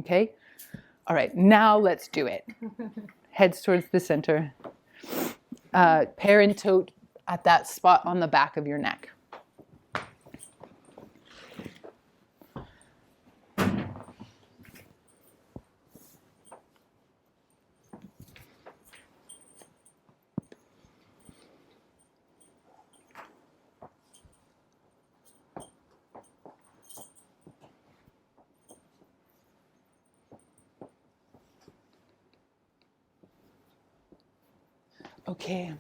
Okay? All right, now let's do it. Heads towards the center. Parent tote at that spot on the back of your neck. Okay.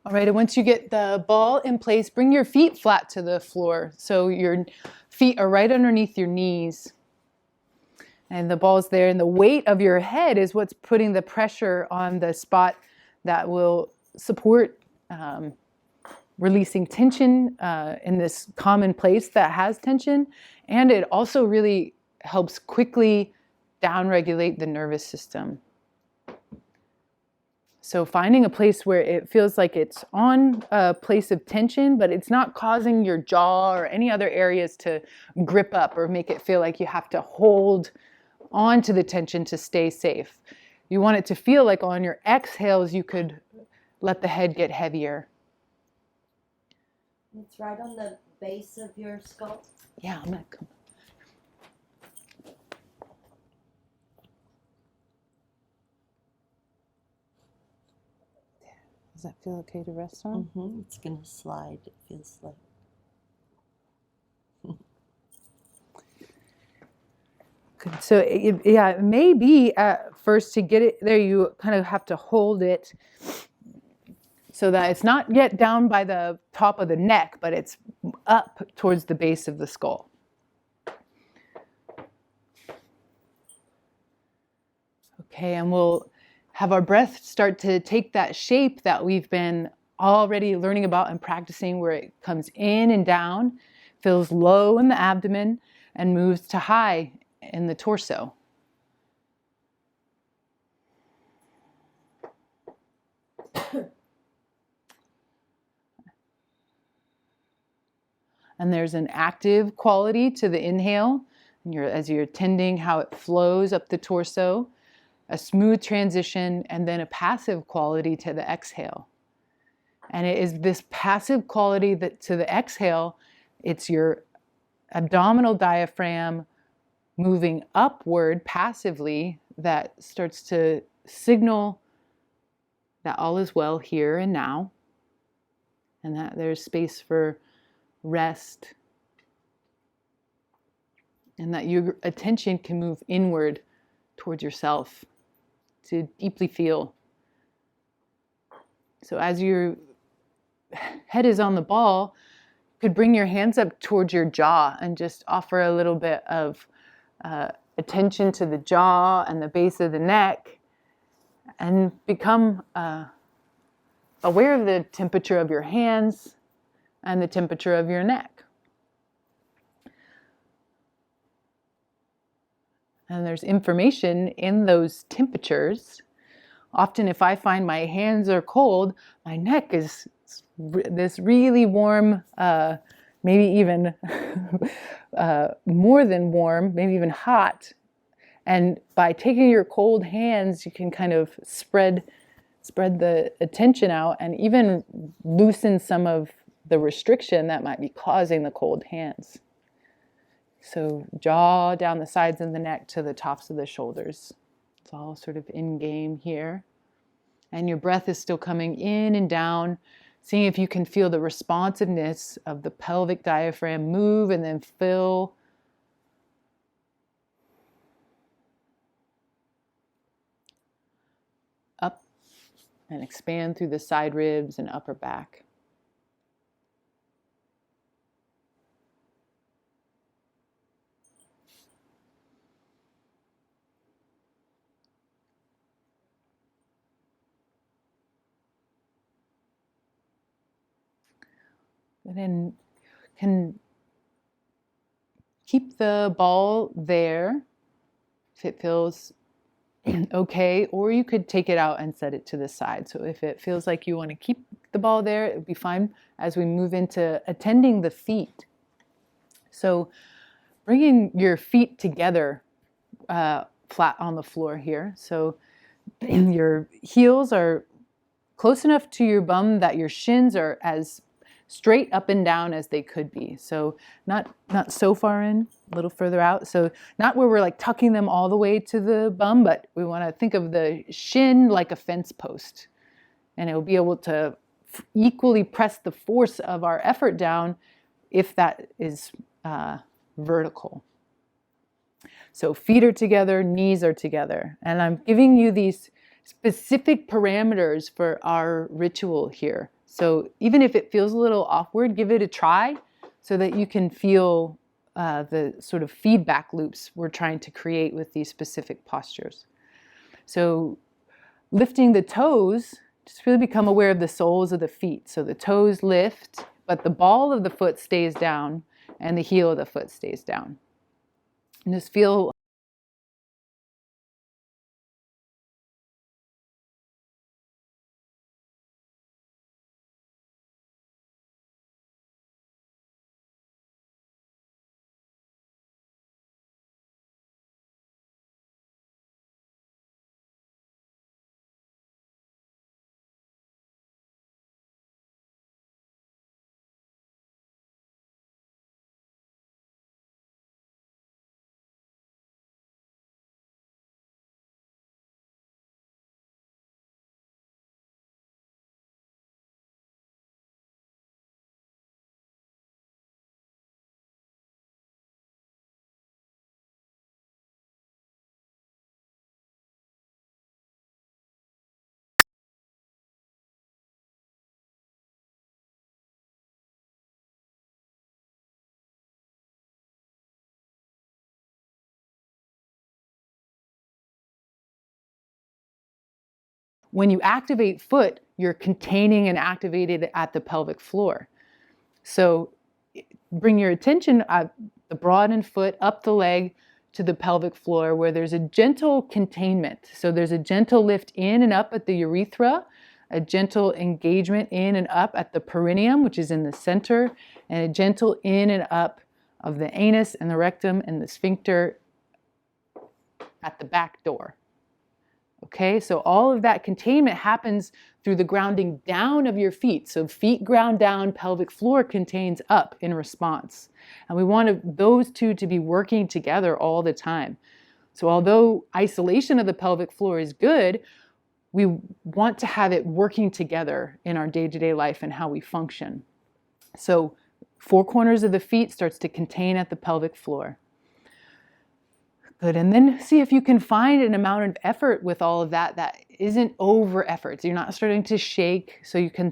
All right, and once you get the ball in place, bring your feet flat to the floor. So your feet are right underneath your knees. And the ball's there, and the weight of your head is what's putting the pressure on the spot that will support releasing tension in this common place that has tension. And it also really helps quickly downregulate the nervous system. So finding a place where it feels like it's on a place of tension, but it's not causing your jaw or any other areas to grip up or make it feel like you have to hold on to the tension to stay safe. You want it to feel like on your exhales, you could let the head get heavier. It's right on the base of your skull. Yeah, I'm gonna come. Does that feel okay to rest on? Mm-hmm. It's going to slide, it feels like. Good. So it may be at first to get it there, you kind of have to hold it so that it's not yet down by the top of the neck, but it's up towards the base of the skull. Okay, and we'll have our breath start to take that shape that we've been already learning about and practicing, where it comes in and down, feels low in the abdomen, and moves to high in the torso. And there's an active quality to the inhale, and as you're tending how it flows up the torso, a smooth transition, and then a passive quality to the exhale. And it is this passive quality that to the exhale, it's your abdominal diaphragm moving upward passively that starts to signal that all is well here and now, and that there's space for rest, and that your attention can move inward towards yourself to deeply feel. So as your head is on the ball, you could bring your hands up towards your jaw and just offer a little bit of attention to the jaw and the base of the neck, and become aware of the temperature of your hands and the temperature of your neck. And there's information in those temperatures. Often if I find my hands are cold, my neck is this really warm, maybe even more than warm, maybe even hot. And by taking your cold hands, you can kind of spread the attention out and even loosen some of the restriction that might be causing the cold hands. So jaw down the sides of the neck to the tops of the shoulders. It's all sort of in game here. And your breath is still coming in and down, seeing if you can feel the responsiveness of the pelvic diaphragm move and then fill. Up and expand through the side ribs and upper back. And then can keep the ball there if it feels okay, or you could take it out and set it to the side. So if it feels like you want to keep the ball there, it would be fine as we move into attending the feet. So bringing your feet together flat on the floor here. So your heels are close enough to your bum that your shins are as straight up and down as they could be. So not so far in, a little further out. So not where we're like tucking them all the way to the bum, but we want to think of the shin like a fence post. And it will be able to equally press the force of our effort down if that is vertical. So feet are together, knees are together. And I'm giving you these specific parameters for our ritual here. So even if it feels a little awkward, give it a try so that you can feel the sort of feedback loops we're trying to create with these specific postures. So lifting the toes, just really become aware of the soles of the feet. So the toes lift, but the ball of the foot stays down and the heel of the foot stays down. And just feel when you activate foot, you're containing and activated at the pelvic floor. So bring your attention at the broadened foot, up the leg to the pelvic floor where there's a gentle containment. So there's a gentle lift in and up at the urethra, a gentle engagement in and up at the perineum, which is in the center, and a gentle in and up of the anus and the rectum and the sphincter at the back door. Okay, so all of that containment happens through the grounding down of your feet. So feet ground down, pelvic floor contains up in response. And we want those two to be working together all the time. So although isolation of the pelvic floor is good, we want to have it working together in our day-to-day life and how we function. So four corners of the feet starts to contain at the pelvic floor. Good, and then see if you can find an amount of effort with all of that that isn't over effort. So you're not starting to shake, so you can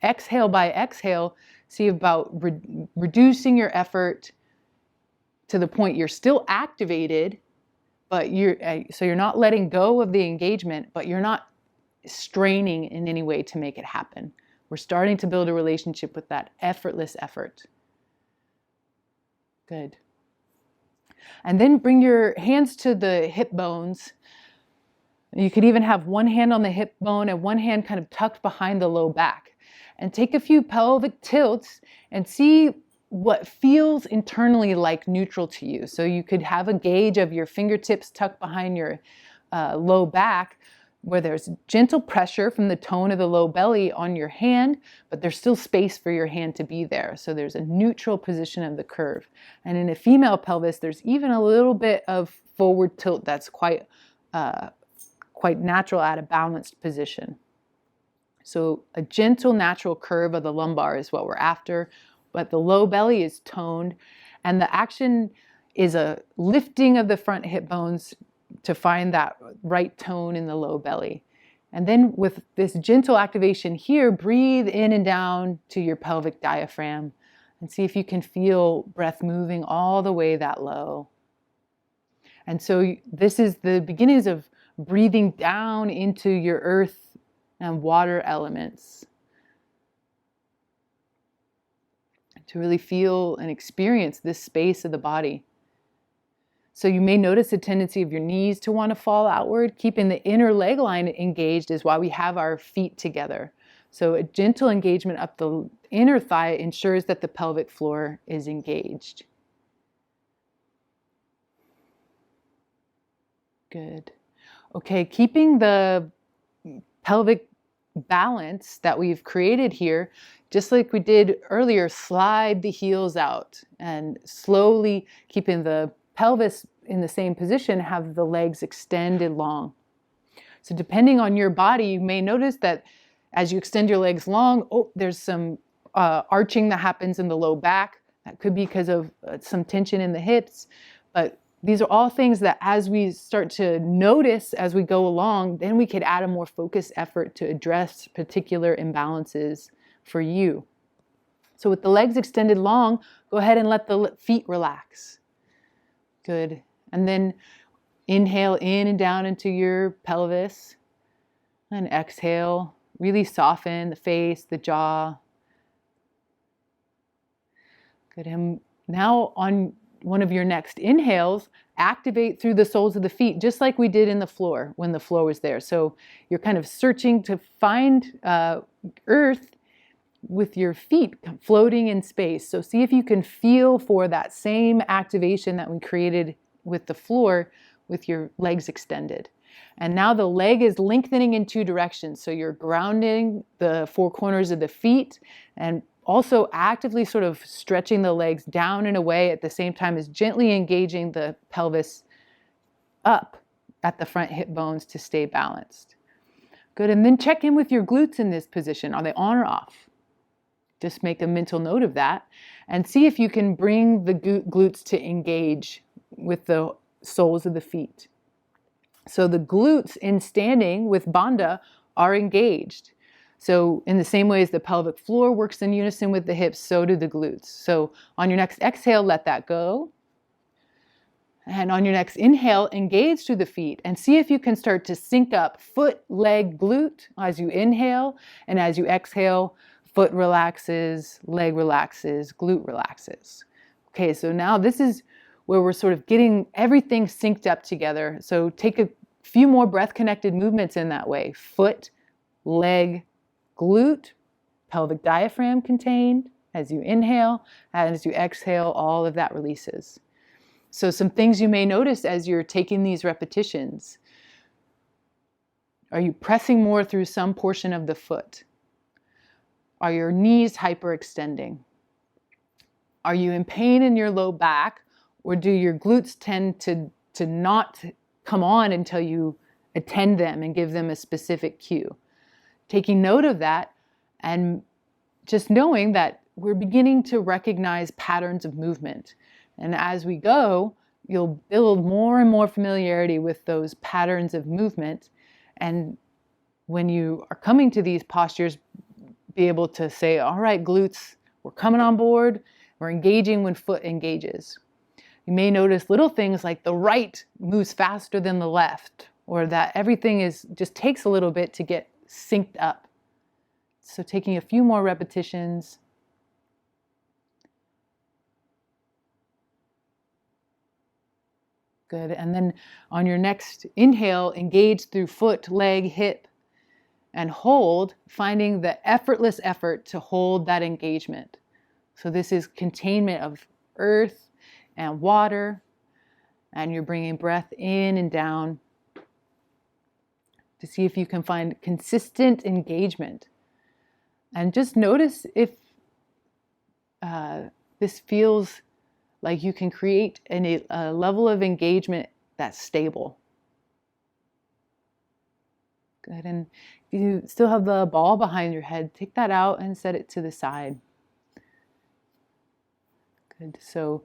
exhale by exhale, see about reducing your effort to the point you're still activated, but you're not letting go of the engagement, but you're not straining in any way to make it happen. We're starting to build a relationship with that effortless effort. Good. And then bring your hands to the hip bones. You could even have one hand on the hip bone and one hand kind of tucked behind the low back. And take a few pelvic tilts and see what feels internally like neutral to you. So you could have a gauge of your fingertips tucked behind your low back, where there's gentle pressure from the tone of the low belly on your hand, but there's still space for your hand to be there. So there's a neutral position of the curve. And in a female pelvis, there's even a little bit of forward tilt that's quite natural at a balanced position. So a gentle natural curve of the lumbar is what we're after, but the low belly is toned, and the action is a lifting of the front hip bones to find that right tone in the low belly. And then with this gentle activation here, breathe in and down to your pelvic diaphragm and see if you can feel breath moving all the way that low. And so this is the beginnings of breathing down into your earth and water elements to really feel and experience this space of the body. So you may notice a tendency of your knees to want to fall outward. Keeping the inner leg line engaged is why we have our feet together. So a gentle engagement up the inner thigh ensures that the pelvic floor is engaged. Good. Okay, keeping the pelvic balance that we've created here, just like we did earlier, slide the heels out and slowly keeping the pelvis in the same position, have the legs extended long. So depending on your body, you may notice that as you extend your legs long, there's some arching that happens in the low back. That could be because of some tension in the hips, but these are all things that as we start to notice as we go along, then we could add a more focused effort to address particular imbalances for you. So with the legs extended long, go ahead and let the feet relax. Good. And then inhale in and down into your pelvis. And exhale, really soften the face, the jaw. Good. And now on one of your next inhales, activate through the soles of the feet, just like we did in the floor when the floor was there. So you're kind of searching to find earth with your feet floating in space. So see if you can feel for that same activation that we created with the floor with your legs extended. And now the leg is lengthening in two directions. So you're grounding the four corners of the feet and also actively sort of stretching the legs down and away at the same time as gently engaging the pelvis up at the front hip bones to stay balanced. Good, and then check in with your glutes in this position. Are they on or off? Just make a mental note of that and see if you can bring the glutes to engage with the soles of the feet. So the glutes in standing with Bandha are engaged. So in the same way as the pelvic floor works in unison with the hips, so do the glutes. So on your next exhale, let that go. And on your next inhale, engage through the feet and see if you can start to sync up foot, leg, glute as you inhale. And as you exhale, foot relaxes, leg relaxes, glute relaxes. Okay, so now this is where we're sort of getting everything synced up together. So take a few more breath-connected movements in that way. Foot, leg, glute, pelvic diaphragm contained as you inhale, and as you exhale, all of that releases. So some things you may notice as you're taking these repetitions. Are you pressing more through some portion of the foot? Are your knees hyperextending? Are you in pain in your low back, or do your glutes tend to not come on until you attend them and give them a specific cue? Taking note of that and just knowing that we're beginning to recognize patterns of movement. And as we go, you'll build more and more familiarity with those patterns of movement. And when you are coming to these postures, be able to say, all right, glutes, we're coming on board. We're engaging when foot engages. You may notice little things like the right moves faster than the left, or that everything just takes a little bit to get synced up. So taking a few more repetitions. Good. And then on your next inhale, engage through foot, leg, hip, and hold, finding the effortless effort to hold that engagement. So this is containment of earth and water, and you're bringing breath in and down to see if you can find consistent engagement. And just notice if this feels like you can create a level of engagement that's stable. Good. And if you still have the ball behind your head, take that out and set it to the side. Good. So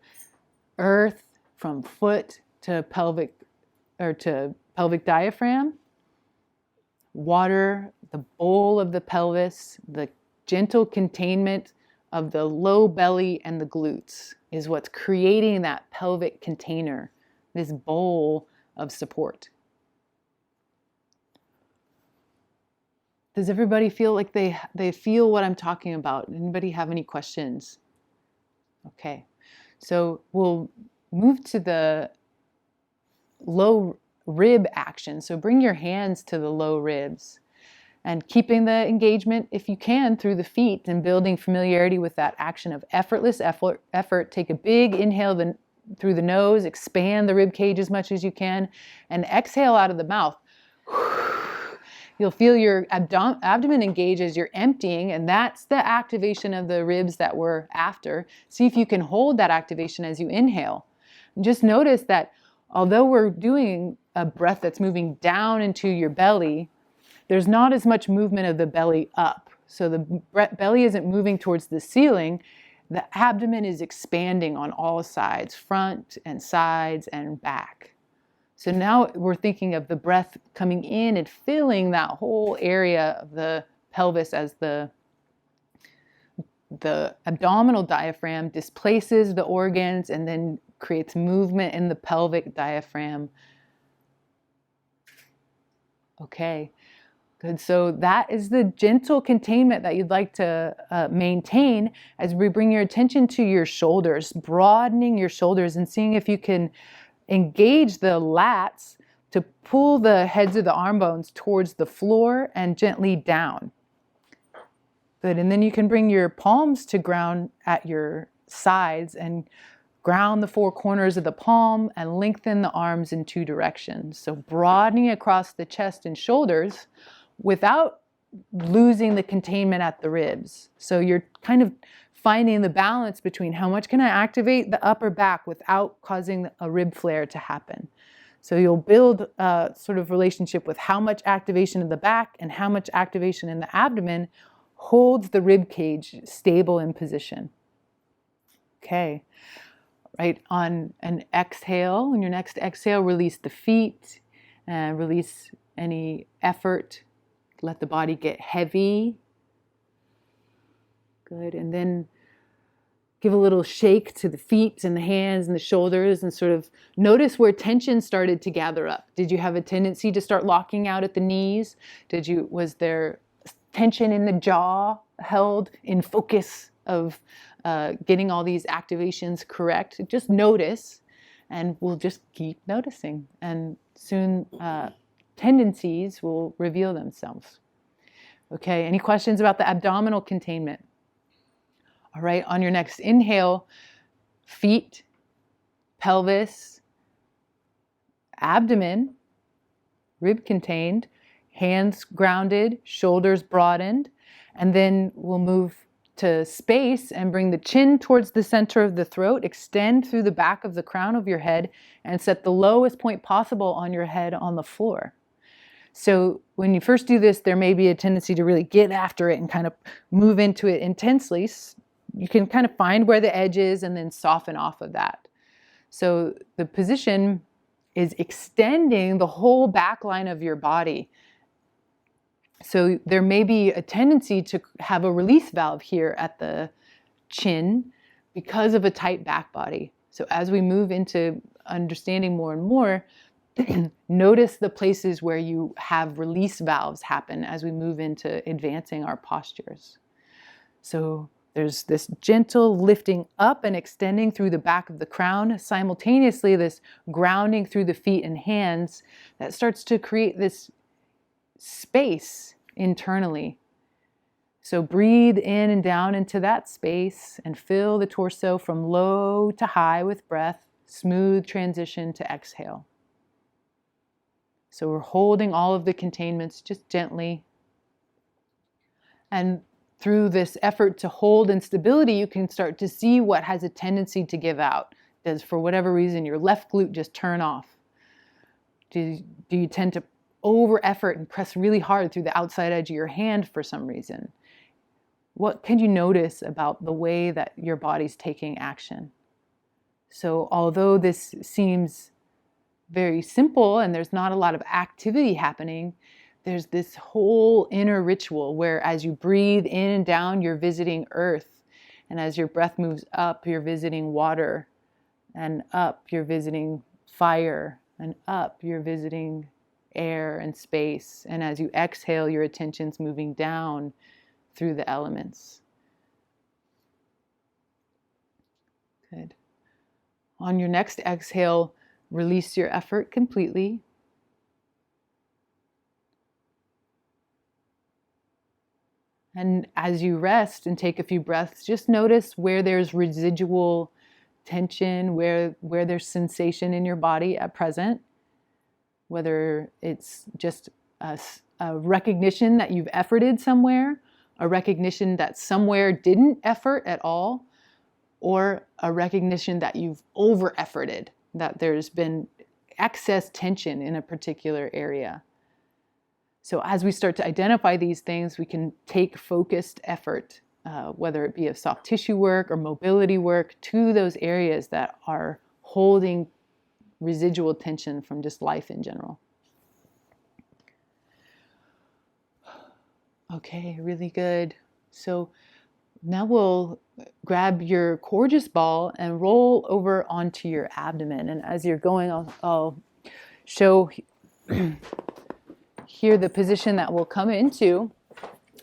earth from foot to pelvic diaphragm. Water, the bowl of the pelvis, the gentle containment of the low belly and the glutes is what's creating that pelvic container, this bowl of support. Does everybody feel like they feel what I'm talking about? Anybody have any questions? Okay, so we'll move to the low rib action. So bring your hands to the low ribs And keeping the engagement, if you can, through the feet and building familiarity with that action of effortless effort. Take a big inhale through the nose, expand the rib cage as much as you can, and exhale out of the mouth. You'll feel your abdomen engage as you're emptying, and that's the activation of the ribs that we're after. See if you can hold that activation as you inhale. And just notice that although we're doing a breath that's moving down into your belly, there's not as much movement of the belly up. So the belly isn't moving towards the ceiling. The abdomen is expanding on all sides, front and sides and back. So now we're thinking of the breath coming in and filling that whole area of the pelvis as the abdominal diaphragm displaces the organs and then creates movement in the pelvic diaphragm. Okay. Good. So that is the gentle containment that you'd like to maintain as we bring your attention to your shoulders, broadening your shoulders and seeing if you can engage the lats to pull the heads of the arm bones towards the floor and gently down. Good. And then you can bring your palms to ground at your sides and ground the four corners of the palm and lengthen the arms in two directions. So broadening across the chest and shoulders without losing the containment at the ribs. So you're kind of finding the balance between how much can I activate the upper back without causing a rib flare to happen. So you'll build a sort of relationship with how much activation in the back and how much activation in the abdomen holds the rib cage stable in position. Okay. Right, on an exhale, on your next exhale, release the feet and release any effort. Let the body get heavy. Good. And then give a little shake to the feet and the hands and the shoulders and sort of notice where tension started to gather up. Did you have a tendency to start locking out at the knees? Was there tension in the jaw held in focus of getting all these activations correct? Just notice, and we'll just keep noticing. And soon tendencies will reveal themselves. Okay, any questions about the abdominal containment? All right, on your next inhale, feet, pelvis, abdomen, rib contained, hands grounded, shoulders broadened, and then we'll move to space and bring the chin towards the center of the throat, extend through the back of the crown of your head, and set the lowest point possible on your head on the floor. So when you first do this, there may be a tendency to really get after it and kind of move into it intensely. You can kind of find where the edge is and then soften off of that. So the position is extending the whole back line of your body. So there may be a tendency to have a release valve here at the chin because of a tight back body. So as we move into understanding more and more, notice the places where you have release valves happen as we move into advancing our postures. So there's this gentle lifting up and extending through the back of the crown, simultaneously this grounding through the feet and hands that starts to create this space internally. So breathe in and down into that space and fill the torso from low to high with breath, smooth transition to exhale. So we're holding all of the containments just gently. And through this effort to hold in stability, you can start to see what has a tendency to give out. Does, for whatever reason, your left glute just turn off? Do you tend to over effort and press really hard through the outside edge of your hand for some reason? What can you notice about the way that your body's taking action? So although this seems very simple and there's not a lot of activity happening, there's this whole inner ritual where as you breathe in and down, you're visiting earth. And as your breath moves up, you're visiting water. And up, you're visiting fire. And up, you're visiting air and space. And as you exhale, your attention's moving down through the elements. Good. On your next exhale, release your effort completely. And as you rest and take a few breaths, just notice where there's residual tension, where there's sensation in your body at present, whether it's just a recognition that you've efforted somewhere, a recognition that somewhere didn't effort at all, or a recognition that you've over-efforted, that there's been excess tension in a particular area. So as we start to identify these things, we can take focused effort, whether it be of soft tissue work or mobility work, to those areas that are holding residual tension from just life in general. Okay, really good. So now we'll grab your Coregeous ball and roll over onto your abdomen. And as you're going, I'll show here the position that we'll come into.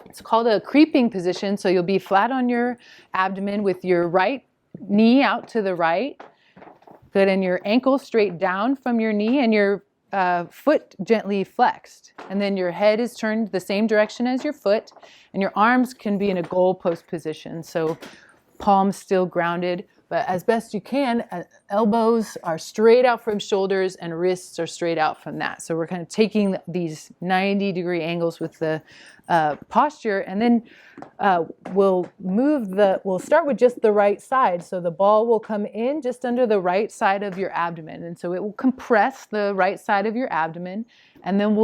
It's called a creeping position. So you'll be flat on your abdomen with your right knee out to the right. Good, and your ankle straight down from your knee and your foot gently flexed. And then your head is turned the same direction as your foot, and your arms can be in a goalpost position. So palms still grounded, but as best you can, elbows are straight out from shoulders and wrists are straight out from that. So we're kind of taking these 90-degree angles with the posture, and then we'll start with just the right side. So the ball will come in just under the right side of your abdomen, and so it will compress the right side of your abdomen, and then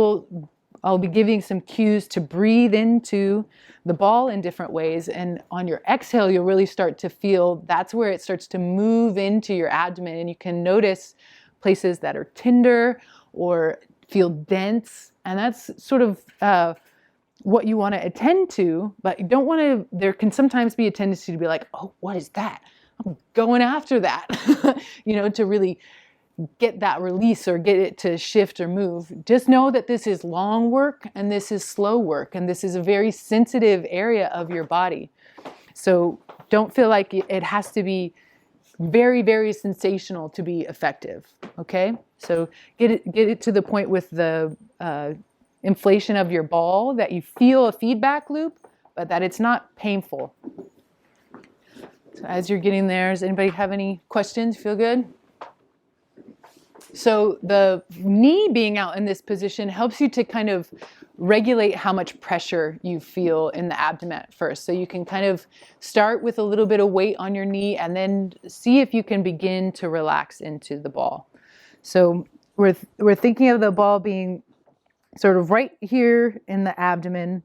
I'll be giving some cues to breathe into the ball in different ways. And on your exhale, you'll really start to feel that's where it starts to move into your abdomen. And you can notice places that are tender or feel dense. And that's sort of what you want to attend to, but you don't want to, there can sometimes be a tendency to be like, oh, what is that? I'm going after that, to really get that release or get it to shift or move. Just know that this is long work and this is slow work, and this is a very sensitive area of your body. So don't feel like it has to be very, very sensational to be effective, okay? So get it to the point with the inflation of your ball that you feel a feedback loop, but that it's not painful. So as you're getting there, does anybody have any questions? Feel good? So the knee being out in this position helps you to kind of regulate how much pressure you feel in the abdomen at first. So you can kind of start with a little bit of weight on your knee and then see if you can begin to relax into the ball. So we're thinking of the ball being sort of right here in the abdomen,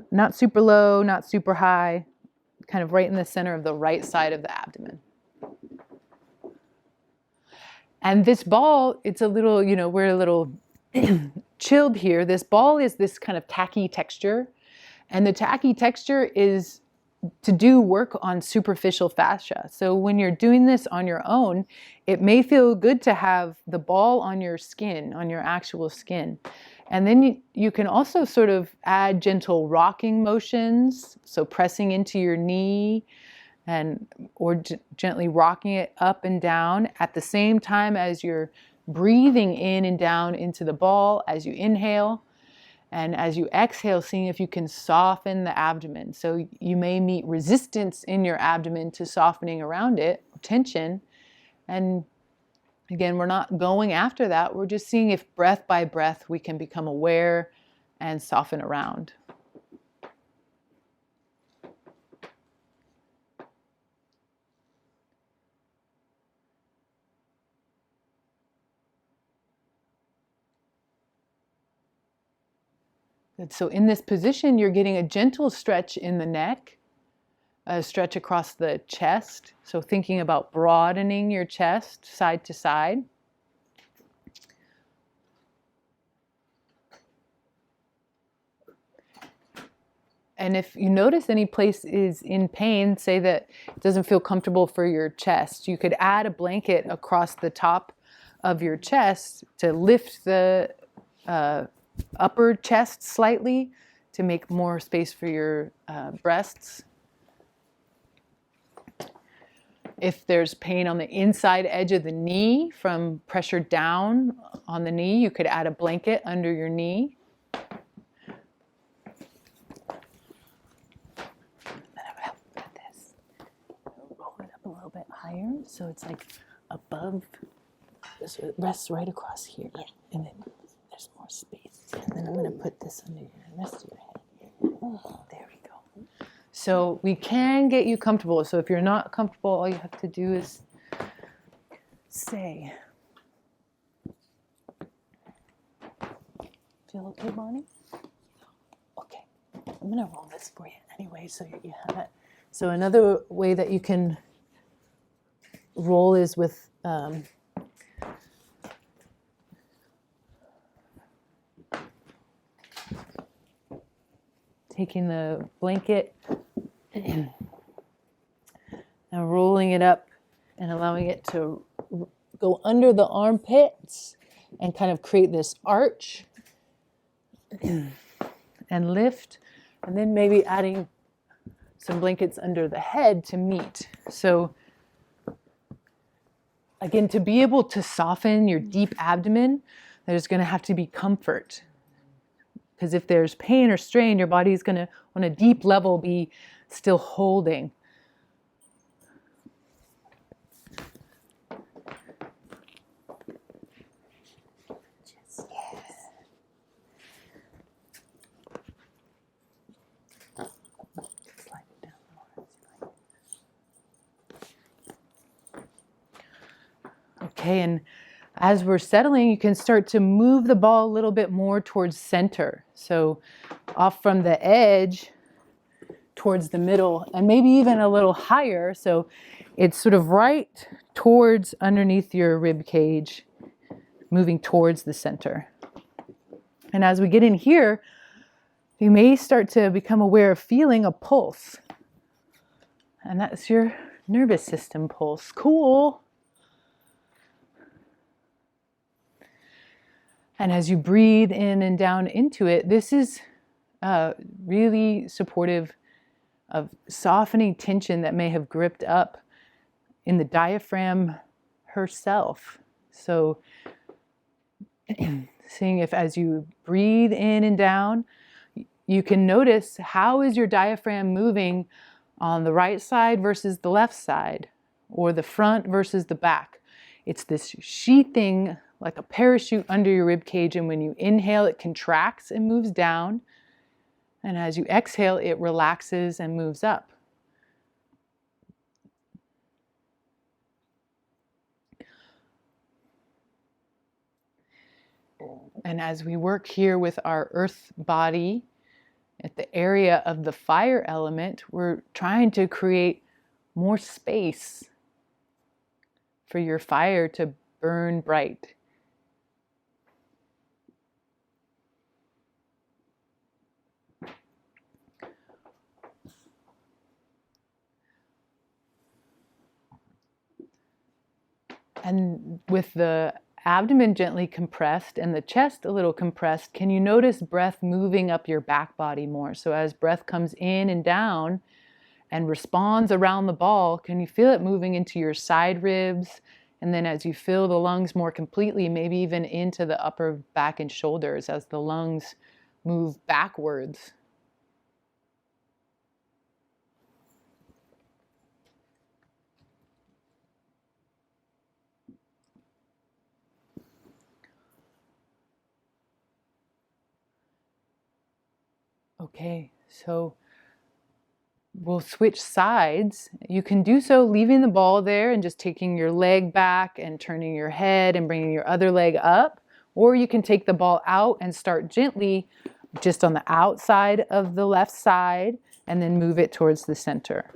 not super low, not super high, kind of right in the center of the right side of the abdomen. And this ball, it's a little, we're a little chilled here. This ball is this kind of tacky texture. And the tacky texture is to do work on superficial fascia. So when you're doing this on your own, it may feel good to have the ball on your skin, on your actual skin. And then you can also sort of add gentle rocking motions. So pressing into your knee, or gently rocking it up and down at the same time as you're breathing in and down into the ball as you inhale. And as you exhale, seeing if you can soften the abdomen. So you may meet resistance in your abdomen to softening around it, tension. And again, we're not going after that. We're just seeing if breath by breath we can become aware and soften around. Good. So in this position, you're getting a gentle stretch in the neck, a stretch across the chest. So thinking about broadening your chest side to side. And if you notice any place is in pain, say that it doesn't feel comfortable for your chest, you could add a blanket across the top of your chest to lift the upper chest slightly to make more space for your breasts. If there's pain on the inside edge of the knee from pressure down on the knee, you could add a blanket under your knee. little bit higher, so it's like above, so it rests right across here, and then there's more space. And then I'm going to put this under your rest of your head. Oh, there we go. So we can get you comfortable. So if you're not comfortable, all you have to do is say. Feel okay, Bonnie? Okay. I'm going to roll this for you anyway, so you have it. So another way that you can roll is with taking the blanket and rolling it up and allowing it to go under the armpits and kind of create this arch and lift, and then maybe adding some blankets under the head to meet. So again, to be able to soften your deep abdomen, there's going to have to be comfort. Because if there's pain or strain, your body is going to, on a deep level, be still holding. Okay, and as we're settling, you can start to move the ball a little bit more towards center. So off from the edge towards the middle, and maybe even a little higher. So it's sort of right towards underneath your rib cage, moving towards the center. And as we get in here, you may start to become aware of feeling a pulse. And that's your nervous system pulse. Cool. And as you breathe in and down into it, this is really supportive of softening tension that may have gripped up in the diaphragm herself. So seeing if as you breathe in and down, you can notice how is your diaphragm moving on the right side versus the left side, or the front versus the back. It's this sheathing like a parachute under your rib cage, and when you inhale, it contracts and moves down, and as you exhale, it relaxes and moves up. And as we work here with our earth body at the area of the fire element, we're trying to create more space for your fire to burn bright. And with the abdomen gently compressed and the chest a little compressed, can you notice breath moving up your back body more? So as breath comes in and down and responds around the ball, can you feel it moving into your side ribs? And then as you fill the lungs more completely, maybe even into the upper back and shoulders as the lungs move backwards. Okay, so we'll switch sides. You can do so leaving the ball there and just taking your leg back and turning your head and bringing your other leg up. Or you can take the ball out and start gently just on the outside of the left side and then move it towards the center.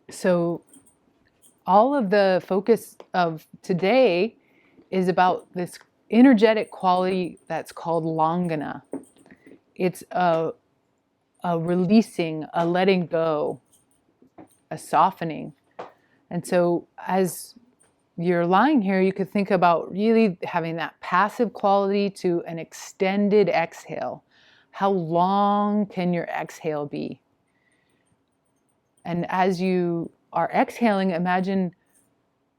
So all of the focus of today is about this energetic quality that's called Langana. It's a releasing, a letting go, a softening. And so as you're lying here, you could think about really having that passive quality to an extended exhale. How long can your exhale be? And as you are exhaling, imagine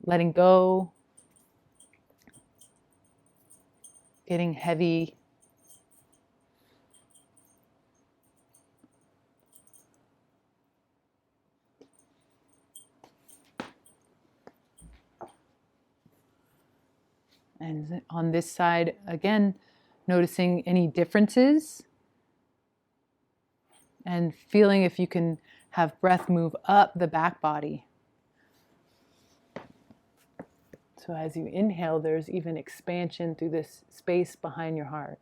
letting go, getting heavy. And on this side, again, noticing any differences and feeling if you can have breath move up the back body. So as you inhale, there's even expansion through this space behind your heart.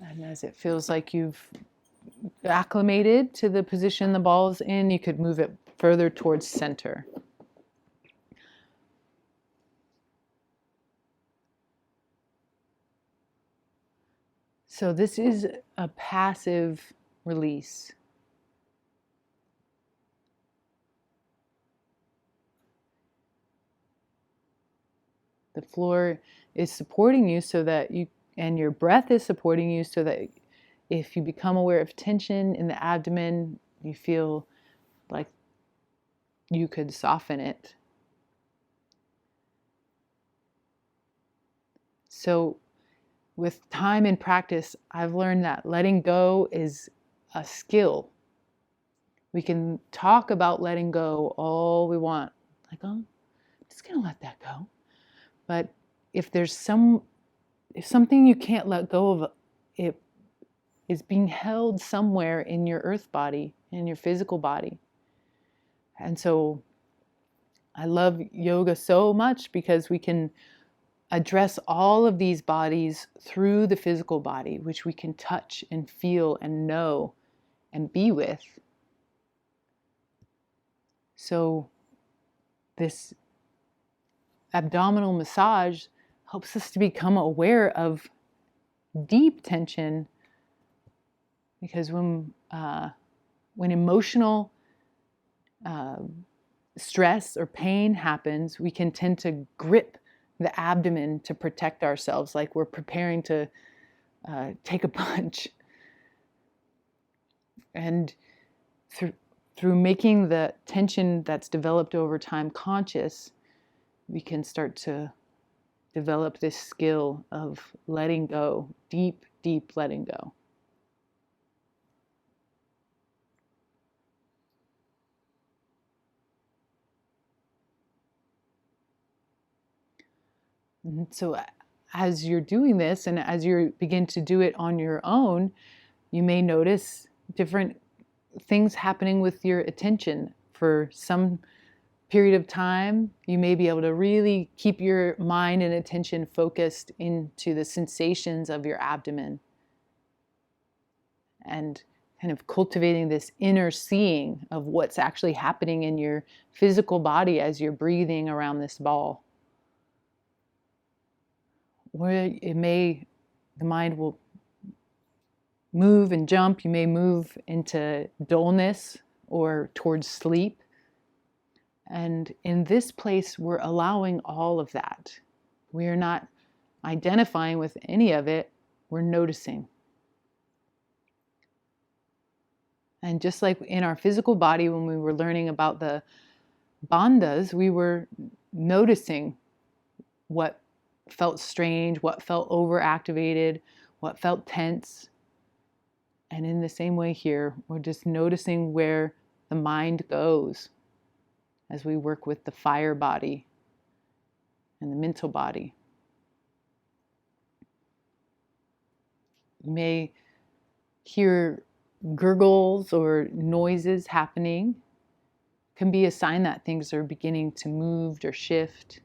And as it feels like you've acclimated to the position the ball's in, you could move it further towards center. So this is a passive release. The floor is supporting you so that you, and your breath is supporting you so that if you become aware of tension in the abdomen, you feel like you could soften it. So with time and practice, I've learned that letting go is a skill. We can talk about letting go all we want. Like, oh, I'm just going to let that go. But if there's if something you can't let go of, it is being held somewhere in your earth body, in your physical body. And so I love yoga so much because we can address all of these bodies through the physical body, which we can touch and feel and know and be with. So this abdominal massage helps us to become aware of deep tension, because when emotional stress or pain happens, we can tend to grip the abdomen to protect ourselves, like we're preparing to take a punch. And through making the tension that's developed over time conscious, we can start to develop this skill of letting go, deep, deep letting go. And so as you're doing this and as you begin to do it on your own, you may notice different things happening with your attention. For some period of time, you may be able to really keep your mind and attention focused into the sensations of your abdomen and kind of cultivating this inner seeing of what's actually happening in your physical body as you're breathing around this ball. Or the mind will move and jump. You may move into dullness or towards sleep. And in this place, we're allowing all of that. We are not identifying with any of it. We're noticing. And just like in our physical body, when we were learning about the bandhas, we were noticing what felt strange, what felt overactivated, what felt tense. And in the same way here, we're just noticing where the mind goes as we work with the fire body and the mental body. You may hear gurgles or noises happening. It can be a sign that things are beginning to move or shift.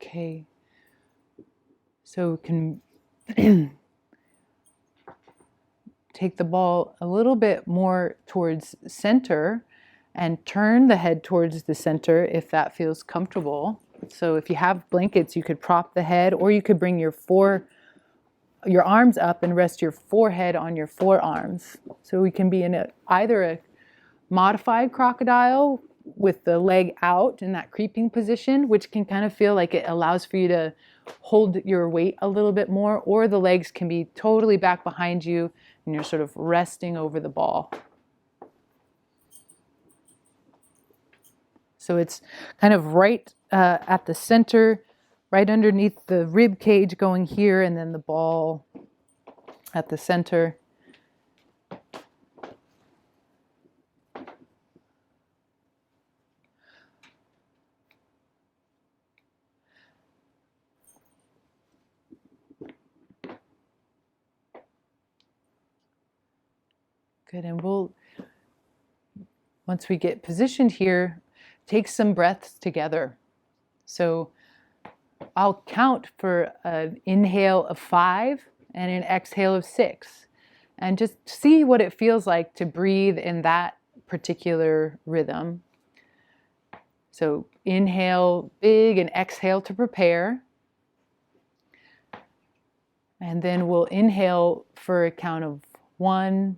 Okay, so we can take the ball a little bit more towards center and turn the head towards the center if that feels comfortable. So if you have blankets, you could prop the head, or you could bring your arms up and rest your forehead on your forearms. So we can be in either a modified crocodile with the leg out in that creeping position, which can kind of feel like it allows for you to hold your weight a little bit more, or the legs can be totally back behind you and you're sort of resting over the ball. So it's kind of right at the center, right underneath the rib cage going here, and then the ball at the center. Good, and once we get positioned here, take some breaths together. So I'll count for an inhale of 5 and an exhale of 6. And just see what it feels like to breathe in that particular rhythm. So inhale big and exhale to prepare. And then we'll inhale for a count of 1,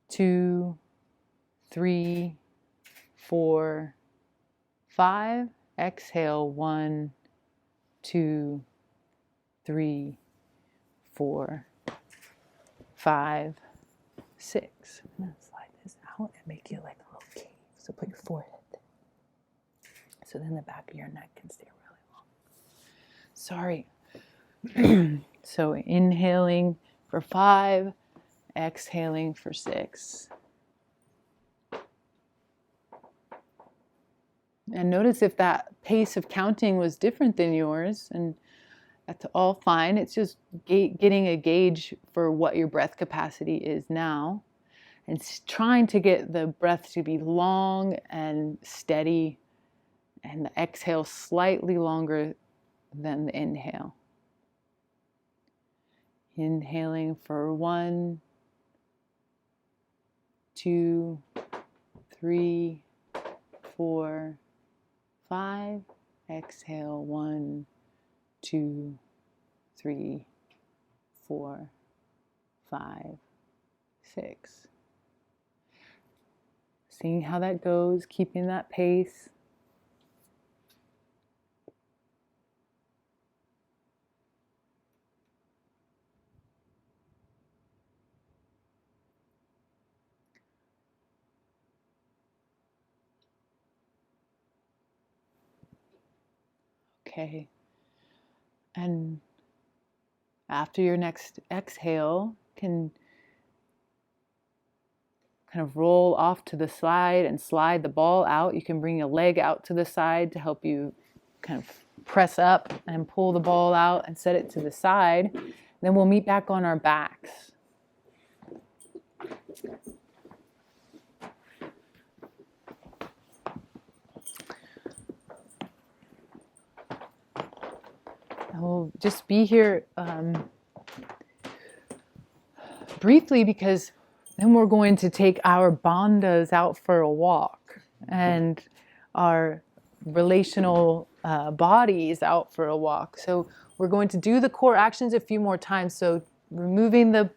2, 3, 4, 5. Exhale 1, 2, 3, 4, 5, 6. I'm going to slide this out and make you like a little cave. So put your forehead there. So then the back of your neck can stay really long. Sorry. So inhaling for 5, exhaling for 6. And notice if that pace of counting was different than yours, and that's all fine. It's just getting a gauge for what your breath capacity is now, and trying to get the breath to be long and steady, and the exhale slightly longer than the inhale. Inhaling for 1, 2, 3, 4, 5. Exhale 1, 2, 3, 4, 5, 6. Seeing how that goes, keeping that pace. Okay. And after your next exhale, can kind of roll off to the side and slide the ball out. You can bring a leg out to the side to help you kind of press up and pull the ball out and set it to the side. Then we'll meet back on our backs. And we'll just be here briefly, because then we're going to take our bandhas out for a walk and our relational bodies out for a walk. So we're going to do the core actions a few more times. So removing the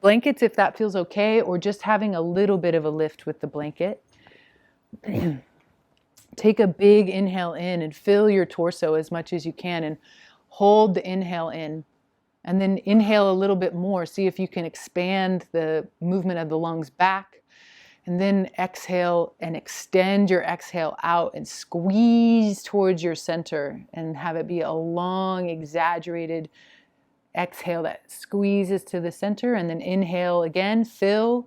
blankets if that feels okay, or just having a little bit of a lift with the blanket. Take a big inhale in and fill your torso as much as you can, and hold the inhale in. And then inhale a little bit more. See if you can expand the movement of the lungs back. And then exhale and extend your exhale out and squeeze towards your center, and have it be a long, exaggerated exhale that squeezes to the center. And then inhale again, fill,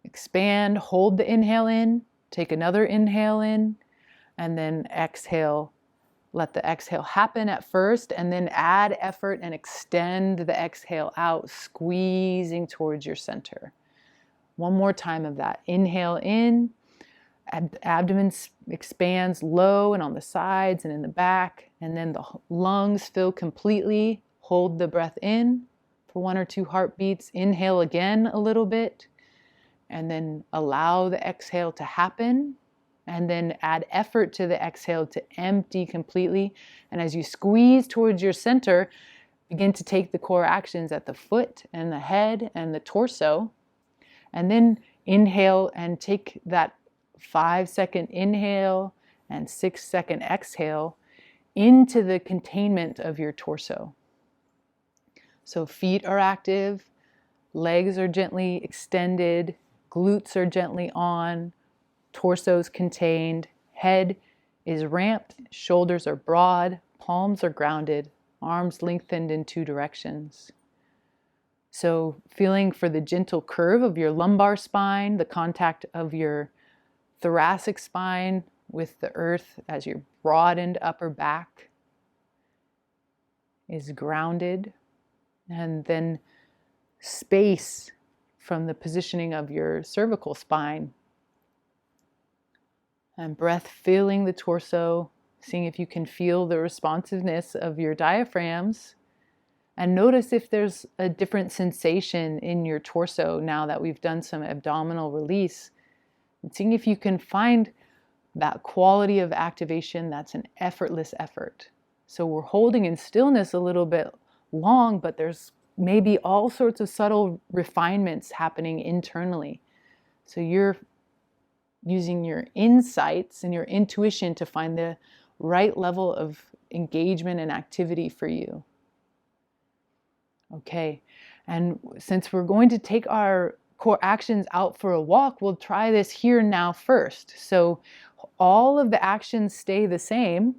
expand, hold the inhale in, take another inhale in, and then exhale. Let the exhale happen at first, and then add effort and extend the exhale out, squeezing towards your center. One more time of that. Inhale in, abdomen expands low and on the sides and in the back, and then the lungs fill completely. Hold the breath in for 1 or 2 heartbeats. Inhale again a little bit. and then allow the exhale to happen, and then add effort to the exhale to empty completely. And as you squeeze towards your center, begin to take the core actions at the foot and the head and the torso. And then inhale and take that 5-second inhale and 6-second exhale into the containment of your torso. So feet are active, legs are gently extended, glutes are gently on, torso's contained, head is ramped, shoulders are broad, palms are grounded, arms lengthened in 2 directions. So feeling for the gentle curve of your lumbar spine, the contact of your thoracic spine with the earth as your broadened upper back is grounded. And then space from the positioning of your cervical spine. And breath filling the torso, seeing if you can feel the responsiveness of your diaphragms. And notice if there's a different sensation in your torso now that we've done some abdominal release. And seeing if you can find that quality of activation that's an effortless effort. So we're holding in stillness a little bit long, but there's maybe all sorts of subtle refinements happening internally. So you're using your insights and your intuition to find the right level of engagement and activity for you. Okay, and since we're going to take our core actions out for a walk, we'll try this here now first. So all of the actions stay the same,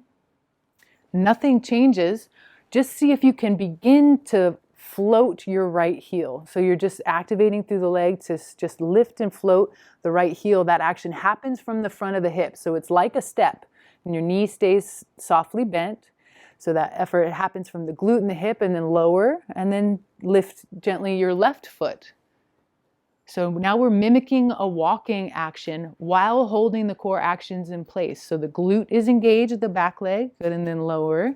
nothing changes. Just see if you can begin to float your right heel. So you're just activating through the leg to just lift and float the right heel. That action happens from the front of the hip. So it's like a step, and your knee stays softly bent. So that effort happens from the glute and the hip, and then lower, and then lift gently your left foot. So now we're mimicking a walking action while holding the core actions in place. So the glute is engaged, the back leg, and then lower,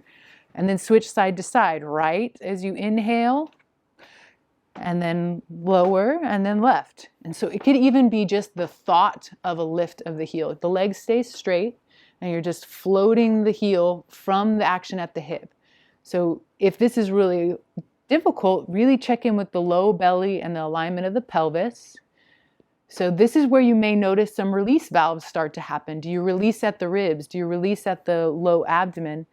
and then switch side to side. Right as you inhale, and then lower, and then left. And so it could even be just the thought of a lift of the heel. The leg stays straight, and you're just floating the heel from the action at the hip. So if this is really difficult, really check in with the low belly and the alignment of the pelvis. So this is where you may notice some release valves start to happen. Do you release at the ribs? Do you release at the low abdomen?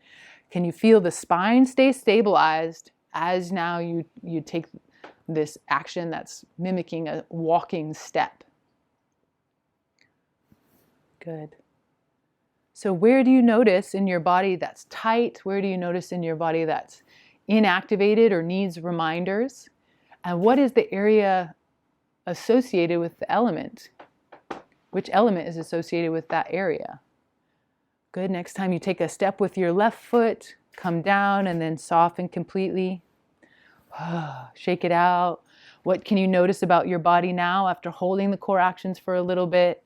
Can you feel the spine stay stabilized as now you take this action that's mimicking a walking step? Good. So where do you notice in your body that's tight? Where do you notice in your body that's inactivated or needs reminders? And what is the area associated with the element? Which element is associated with that area? Good. Next time you take a step with your left foot, come down and then soften completely. Shake it out. What can you notice about your body now after holding the core actions for a little bit?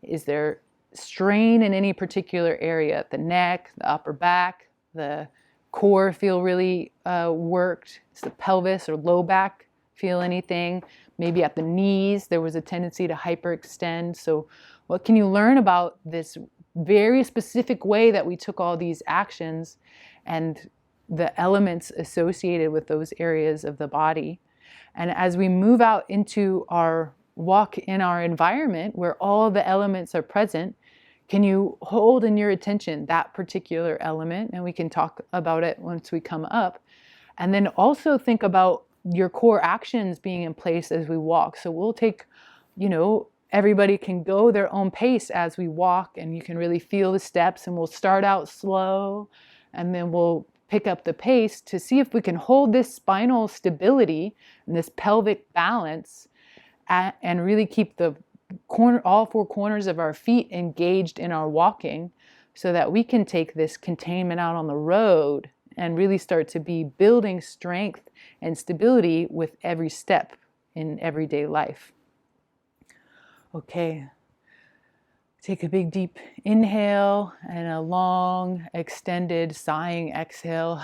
Is there strain in any particular area? The neck, the upper back, the core feel really worked? Does the pelvis or low back feel anything? Maybe at the knees there was a tendency to hyperextend. So what can you learn about this very specific way that we took all these actions and the elements associated with those areas of the body? And as we move out into our walk in our environment where all the elements are present, can you hold in your attention that particular element? And we can talk about it once we come up. And then also think about your core actions being in place as we walk. So we'll take, everybody can go their own pace as we walk, and you can really feel the steps, and we'll start out slow, and then we'll pick up the pace to see if we can hold this spinal stability and this pelvic balance and really keep the all 4 corners of our feet engaged in our walking so that we can take this containment out on the road and really start to be building strength and stability with every step in everyday life. Okay, take a big deep inhale and a long extended sighing exhale.